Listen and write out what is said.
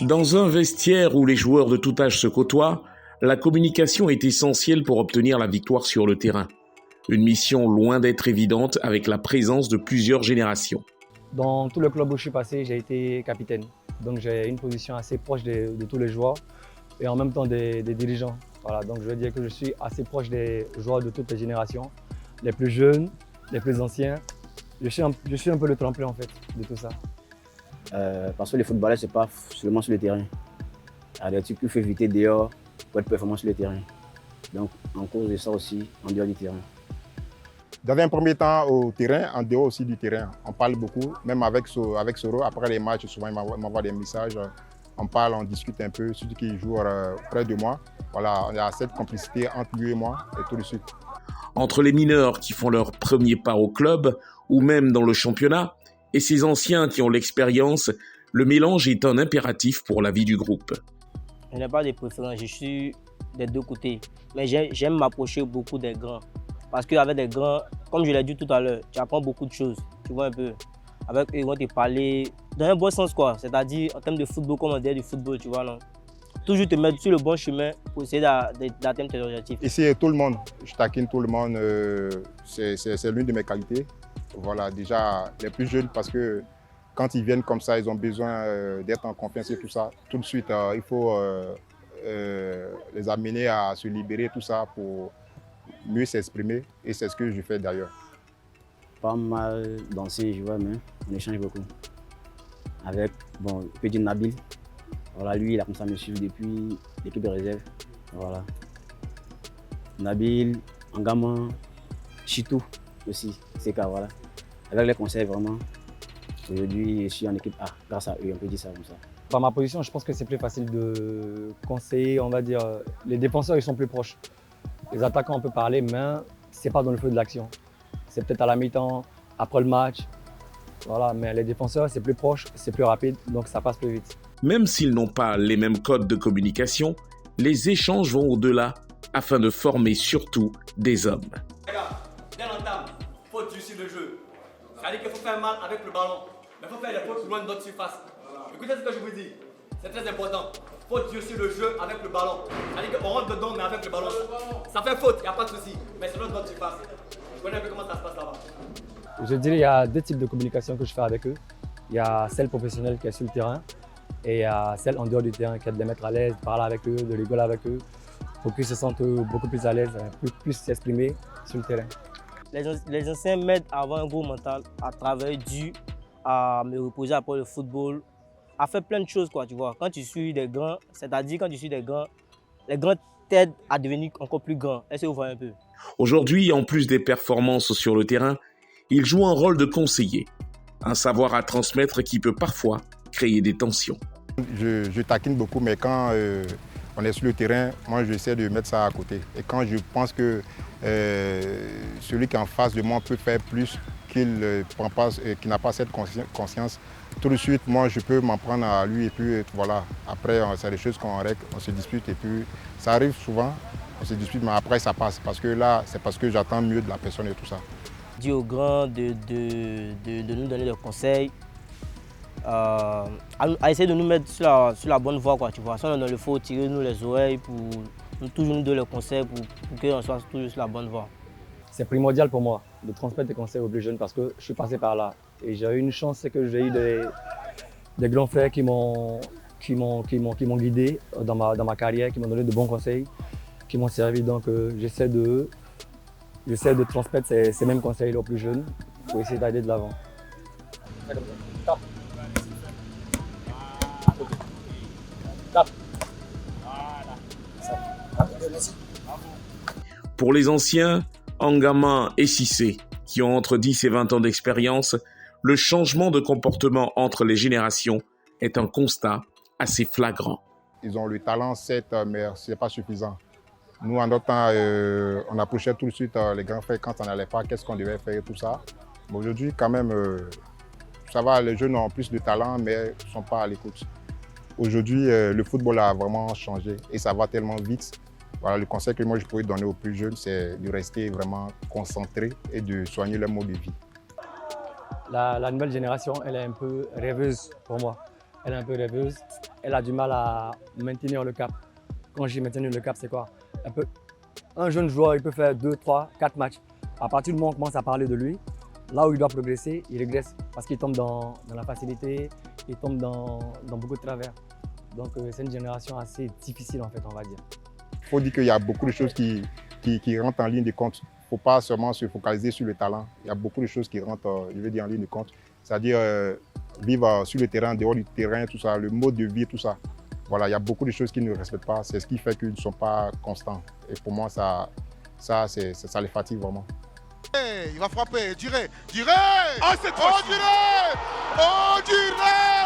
Dans un vestiaire où les joueurs de tout âge se côtoient, la communication est essentielle pour obtenir la victoire sur le terrain. Une mission loin d'être évidente avec la présence de plusieurs générations. Dans tout le club où je suis passé, j'ai été capitaine. Donc j'ai une position assez proche de tous les joueurs et en même temps des dirigeants. Voilà, donc je veux dire que je suis assez proche des joueurs de toutes les générations, les plus jeunes, les plus anciens. Je suis un peu le tremplin en fait de tout ça. Parce que les footballeurs, ce n'est pas seulement sur le terrain. Il y a des trucs qu'il faut éviter dehors pour être performant sur le terrain. Donc en cause de ça aussi, en dehors du terrain. Dans un premier temps au terrain, en dehors aussi du terrain, on parle beaucoup, même avec Soro, après les matchs, souvent il m'envoie des messages, on parle, on discute un peu, celui qui joue près de moi. Voilà, il y a cette complicité entre lui et moi et tout de suite. Entre les mineurs qui font leur premier pas au club ou même dans le championnat et ces anciens qui ont l'expérience, le mélange est un impératif pour la vie du groupe. Je n'ai pas de préférence, je suis des deux côtés, mais j'aime m'approcher beaucoup des grands. Parce qu'avec des grands, comme je l'ai dit tout à l'heure, tu apprends beaucoup de choses, tu vois un peu. Avec eux, ils vont te parler dans un bon sens, quoi. C'est-à-dire en termes de football, comme on dit du football, tu vois, non. Toujours te mettre sur le bon chemin pour essayer d'atteindre tes objectifs. Ici, tout le monde, je taquine tout le monde, c'est l'une de mes qualités. Voilà, déjà les plus jeunes, parce que quand ils viennent comme ça, ils ont besoin d'être en confiance et tout ça. Tout de suite, il faut les amener à se libérer, tout ça, pour mieux s'exprimer, et c'est ce que je fais d'ailleurs. Pas mal danser, je vois, mais on échange beaucoup. Avec, bon, le petit Nabil, voilà, lui, il a commencé à me suivre depuis l'équipe de réserve. Voilà. Nabil, Angama, Chitou aussi, c'est ça, voilà. Avec les conseils, vraiment, aujourd'hui, je suis en équipe A, grâce à eux, on peut dire ça comme ça. Par ma position, je pense que c'est plus facile de conseiller, on va dire, les défenseurs, ils sont plus proches. Les attaquants, on peut parler, mais ce n'est pas dans le feu de l'action. C'est peut-être à la mi-temps, après le match. Voilà, mais les défenseurs, c'est plus proche, c'est plus rapide, donc ça passe plus vite. Même s'ils n'ont pas les mêmes codes de communication, les échanges vont au-delà afin de former surtout des hommes. Regarde, dès l'entame, il faut réussir le jeu. C'est-à-dire qu'il faut faire mal avec le ballon, mais il faut faire les fautes loin de notre surface. Écoutez ce que je vous dis, c'est très important. Il faut réussir le jeu avec le ballon. C'est-à-dire qu'on rentre dedans, mais avec le ballon. Ça fait faute, il n'y a pas de souci, mais c'est loin de notre surface. Vous connaissez un peu comment ça se passe là-bas. Je dirais qu'il y a deux types de communication que je fais avec eux. Il y a celle professionnelle qui est sur le terrain et il y a celle en dehors du terrain qui est de les mettre à l'aise, de parler avec eux, de rigoler avec eux pour qu'ils se sentent beaucoup plus à l'aise, plus s'exprimer sur le terrain. Les anciens m'aident à avoir un gros mental, à travailler dur, à me reposer après le football, à faire plein de choses, quoi, tu vois. Quand tu suis des grands, c'est-à-dire quand tu suis des grands, les grands t'aident à devenir encore plus grand. Est-ce que vous voyez un peu? Aujourd'hui, en plus des performances sur le terrain, il joue un rôle de conseiller, un savoir à transmettre qui peut parfois créer des tensions. Je taquine beaucoup, mais quand on est sur le terrain, moi j'essaie de mettre ça à côté. Et quand je pense que celui qui est en face de moi peut faire plus, qu'il n'a pas cette conscience, tout de suite, moi je peux m'en prendre à lui et puis voilà. Après, c'est des choses qu'on règle, on se dispute et puis ça arrive souvent, on se dispute, mais après ça passe. Parce que là, c'est parce que j'attends mieux de la personne et tout ça. Dis aux grands de nous donner des conseils, à essayer de nous mettre sur la bonne voie, quoi, tu vois. Si on est dans le faux, tirer nous les oreilles pour toujours nous donner les conseils pour qu'on soit toujours sur la bonne voie. C'est primordial pour moi de transmettre des conseils aux plus jeunes parce que je suis passé par là. Et j'ai eu une chance, c'est que j'ai eu des grands frères qui m'ont guidé dans ma carrière, qui m'ont donné de bons conseils, qui m'ont servi. Donc j'essaie de transmettre ces mêmes conseils aux plus jeunes pour essayer d'aller de l'avant. Pour les anciens, Angama et Cissé, qui ont entre 10 et 20 ans d'expérience, le changement de comportement entre les générations est un constat assez flagrant. Ils ont le talent, certes, mais ce n'est pas suffisant. Nous, en notre temps, on approchait tout de suite les grands frères quand on n'allait pas, qu'est-ce qu'on devait faire et tout ça. Mais aujourd'hui, quand même, ça va, les jeunes ont plus de talent, mais ne sont pas à l'écoute. Aujourd'hui, le football a vraiment changé et ça va tellement vite. Voilà, le conseil que moi je pourrais donner aux plus jeunes, c'est de rester vraiment concentré et de soigner leur mode de vie. La nouvelle génération, elle est un peu rêveuse pour moi. elle est un peu rêveuse, elle a du mal à maintenir le cap. Quand j'ai maintenu le cap, c'est quoi? Un jeune joueur, il peut faire 2, 3, 4 matchs. À partir du moment où on commence à parler de lui, là où il doit progresser, il régresse parce qu'il tombe dans la facilité, il tombe dans beaucoup de travers. Donc c'est une génération assez difficile en fait, on va dire. Il faut dire qu'il y a beaucoup de choses qui rentrent en ligne de compte. Il ne faut pas seulement se focaliser sur le talent. Il y a beaucoup de choses qui rentrent, en ligne de compte. C'est-à-dire vivre sur le terrain, dehors du terrain, tout ça, le mode de vie, tout ça. Voilà, il y a beaucoup de choses qu'ils ne respectent pas. C'est ce qui fait qu'ils ne sont pas constants. Et pour moi, ça les fatigue vraiment. Il va frapper, Diré. Oh, c'est Diré.